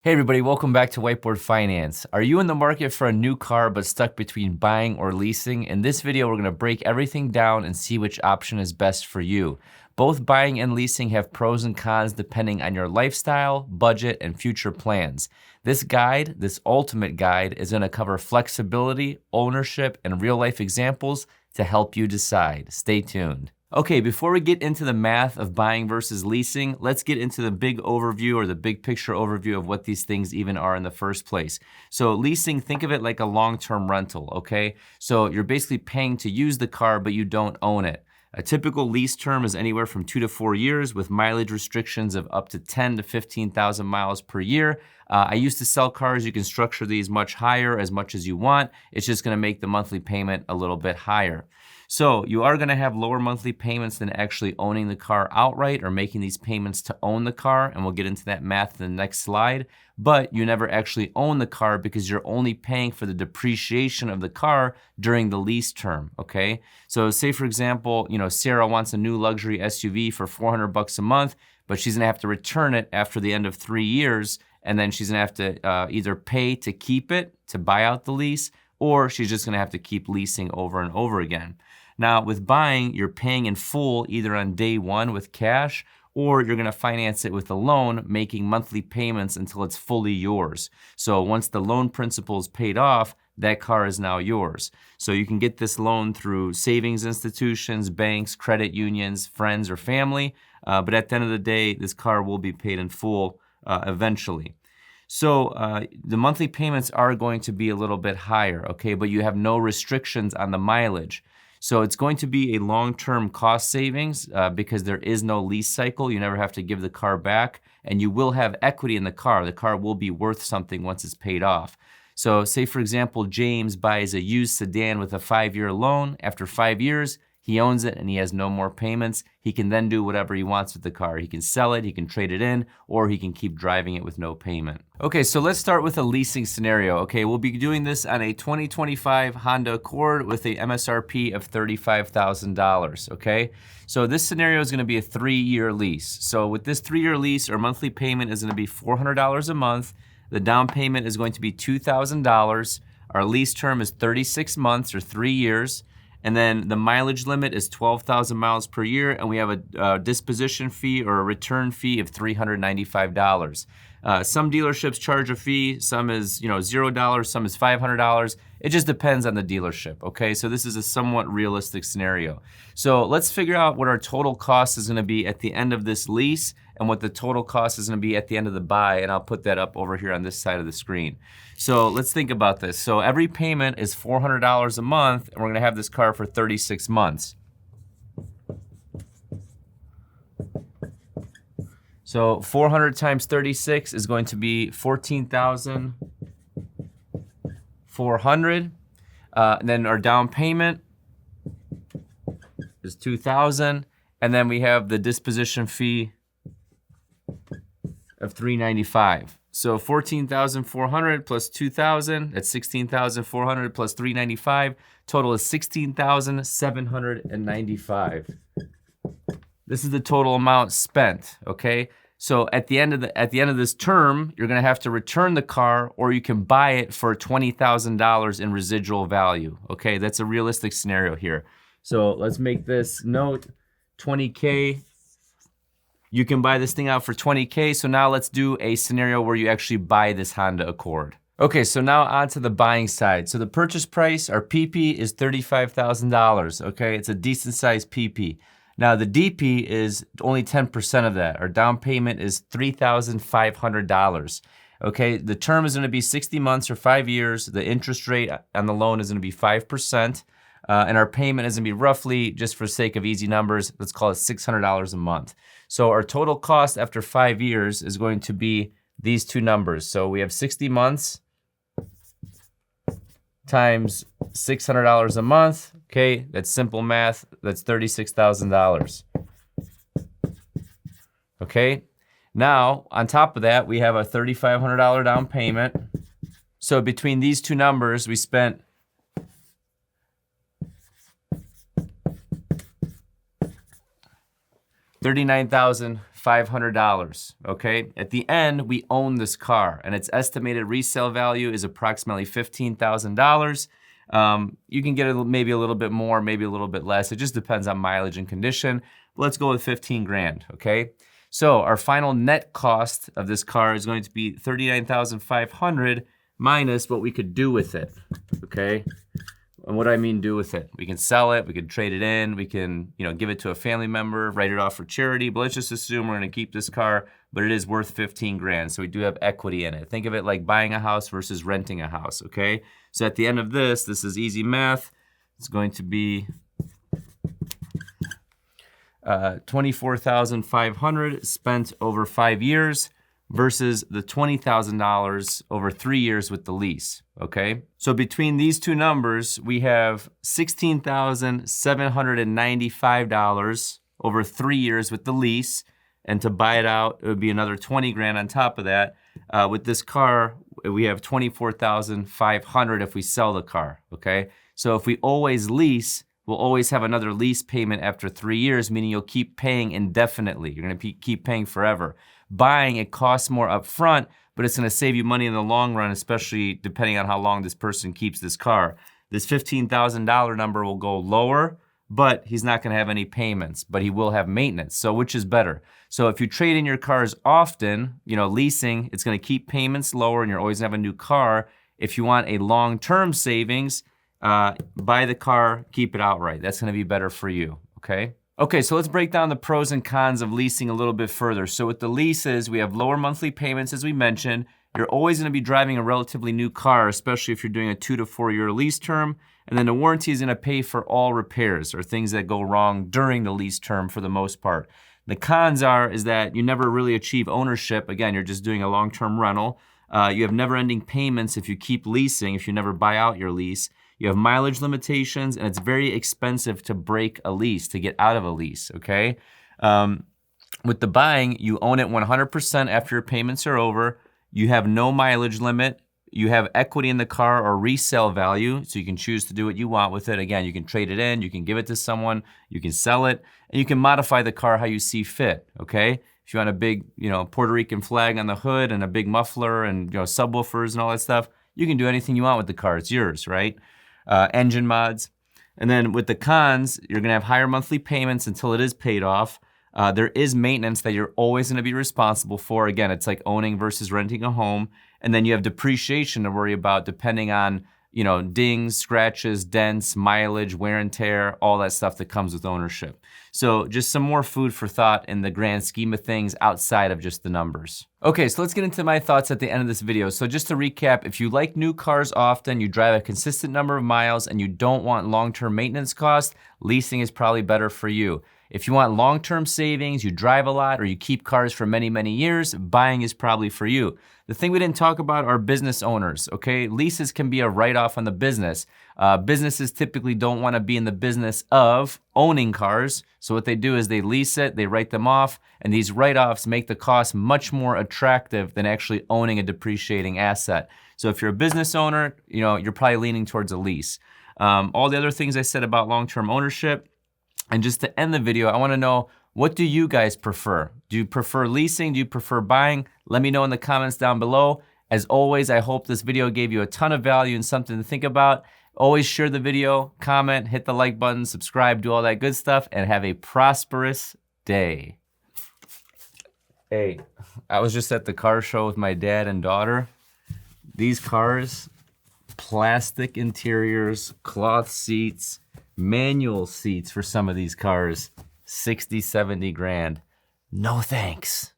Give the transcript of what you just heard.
Hey everybody, welcome back to Whiteboard Finance. Are you in the market for a new car but stuck between buying or leasing? In this video, we're gonna break everything down and see which option is best for you. Both buying and leasing have pros and cons depending on your lifestyle, budget, and future plans. This guide, this ultimate guide, is gonna cover flexibility, ownership, and real life examples to help you decide. Stay tuned. Okay, before we get into the math of buying versus leasing, let's get into the big overview or the big picture overview of what these things even are in the first place. So leasing, think of it like a long-term rental, okay? So you're basically paying to use the car, but you don't own it. A typical lease term is anywhere from 2 to 4 years with mileage restrictions of up to 10 to 15,000 miles per year. I used to sell cars. You can structure these much higher, as much as you want. It's just gonna make the monthly payment a little bit higher. So you are gonna have lower monthly payments than actually owning the car outright or making these payments to own the car, and we'll get into that math in the next slide. But you never actually own the car because you're only paying for the depreciation of the car during the lease term, okay? So say for example, Sarah wants a new luxury SUV for $400 a month, but she's gonna have to return it after the end of 3 years, and then she's gonna have to either pay to keep it, to buy out the lease, or she's just gonna have to keep leasing over and over again. Now, with buying, you're paying in full either on day one with cash, or you're gonna finance it with a loan, making monthly payments until it's fully yours. So once the loan principal is paid off, that car is now yours. So you can get this loan through savings institutions, banks, credit unions, friends, or family, but at the end of the day, this car will be paid in full eventually. So the monthly payments are going to be a little bit higher, okay, but you have no restrictions on the mileage. So it's going to be a long-term cost savings because there is no lease cycle. You never have to give the car back, and you will have equity in the car. The car will be worth something once it's paid off. So say, for example, James buys a used sedan with a 5-year loan. After 5 years, he owns it and he has no more payments. He can then do whatever he wants with the car. He can sell it, he can trade it in, or he can keep driving it with no payment. Okay, so let's start with a leasing scenario. Okay, we'll be doing this on a 2025 Honda Accord with a MSRP of $35,000, okay? So this scenario is gonna be a 3-year lease. So with this 3-year lease, our monthly payment is gonna be $400 a month. The down payment is going to be $2,000. Our lease term is 36 months or 3 years. And then the mileage limit is 12,000 miles per year, and we have a disposition fee or a return fee of $395. Some dealerships charge a fee, some is $0, some is $500. It just depends on the dealership, okay? So this is a somewhat realistic scenario. So let's figure out what our total cost is gonna be at the end of this lease and what the total cost is gonna be at the end of the buy, and I'll put that up over here on this side of the screen. So let's think about this. So every payment is $400 a month, and we're gonna have this car for 36 months. So 400 times 36 is going to be 14,400. Then our down payment is 2,000, and then we have the disposition fee of $395. So 14,400 plus 2,000, that's 16,400 plus 395, total is 16,795. This is the total amount spent, okay? So at the end of this term, you're gonna have to return the car, or you can buy it for $20,000 in residual value, okay? That's a realistic scenario here. So let's make this note, 20K. You can buy this thing out for 20K, so now let's do a scenario where you actually buy this Honda Accord. Okay, so now on to the buying side. So the purchase price, our PP, is $35,000, okay? It's a decent sized PP. Now the DP is only 10% of that. Our down payment is $3,500, okay? The term is gonna be 60 months or 5 years. The interest rate on the loan is gonna be 5%. And our payment is gonna be roughly, just for sake of easy numbers, let's call it $600 a month. So our total cost after 5 years is going to be these two numbers. So we have 60 months times $600 a month, okay? That's simple math, that's $36,000. Okay, now on top of that, we have a $3,500 down payment. So between these two numbers, we spent $39,500. $500, okay? At the end, we own this car, and its estimated resale value is approximately $15,000. You can get maybe a little bit more, maybe a little bit less. It just depends on mileage and condition. But let's go with 15 grand, okay? So our final net cost of this car is going to be $39,500 minus what we could do with it, okay? And what do I mean do with it? We can sell it, we can trade it in, we can, give it to a family member, write it off for charity, but let's just assume we're gonna keep this car, but it is worth 15 grand, so we do have equity in it. Think of it like buying a house versus renting a house, okay? So at the end of this is easy math. It's going to be $24,500 spent over 5 years versus the $20,000 over 3 years with the lease, okay? So between these two numbers, we have $16,795 over 3 years with the lease, and to buy it out, it would be another 20 grand on top of that. With this car, we have $24,500 if we sell the car, okay? So if we always lease, we'll always have another lease payment after 3 years, meaning you'll keep paying indefinitely. You're gonna keep paying forever. Buying, it costs more upfront, but it's gonna save you money in the long run, especially depending on how long this person keeps this car. This $15,000 number will go lower, but he's not gonna have any payments, but he will have maintenance. So which is better? So if you trade in your cars often, leasing, it's gonna keep payments lower and you're always gonna have a new car. If you want a long-term savings, buy the car, keep it outright. That's gonna be better for you, okay? Okay, so let's break down the pros and cons of leasing a little bit further. So with the leases, we have lower monthly payments, as we mentioned. You're always gonna be driving a relatively new car, especially if you're doing a 2 to 4 year lease term. And then the warranty is gonna pay for all repairs or things that go wrong during the lease term for the most part. The cons is that you never really achieve ownership. Again, you're just doing a long-term rental. You have never-ending payments if you keep leasing, if you never buy out your lease. You have mileage limitations, and it's very expensive to break a lease, to get out of a lease, okay? With the buying, you own it 100% after your payments are over. You have no mileage limit. You have equity in the car or resale value, so you can choose to do what you want with it. Again, you can trade it in, you can give it to someone, you can sell it, and you can modify the car how you see fit, okay? If you want a big, Puerto Rican flag on the hood and a big muffler and, subwoofers and all that stuff, you can do anything you want with the car, it's yours, right? Engine mods. And then with the cons, you're gonna have higher monthly payments until it is paid off. There is maintenance that you're always gonna be responsible for. Again, it's like owning versus renting a home. And then you have depreciation to worry about depending on, dings, scratches, dents, mileage, wear and tear, all that stuff that comes with ownership. So just some more food for thought in the grand scheme of things outside of just the numbers. Okay, so let's get into my thoughts at the end of this video. So just to recap, if you like new cars often, you drive a consistent number of miles, and you don't want long-term maintenance costs, leasing is probably better for you. If you want long-term savings, you drive a lot, or you keep cars for many, many years, buying is probably for you. The thing we didn't talk about are business owners, okay? Leases can be a write-off on the business. Businesses typically don't wanna be in the business of owning cars, so what they do is they lease it, they write them off, and these write-offs make the cost much more attractive than actually owning a depreciating asset. So if you're a business owner, you're probably leaning towards a lease. All the other things I said about long-term ownership, and just to end the video, I wanna know, what do you guys prefer? Do you prefer leasing? Do you prefer buying? Let me know in the comments down below. As always, I hope this video gave you a ton of value and something to think about. Always share the video, comment, hit the like button, subscribe, do all that good stuff, and have a prosperous day. Hey, I was just at the car show with my dad and daughter. These cars, plastic interiors, cloth seats, manual seats for some of these cars, 60, 70 grand. No thanks.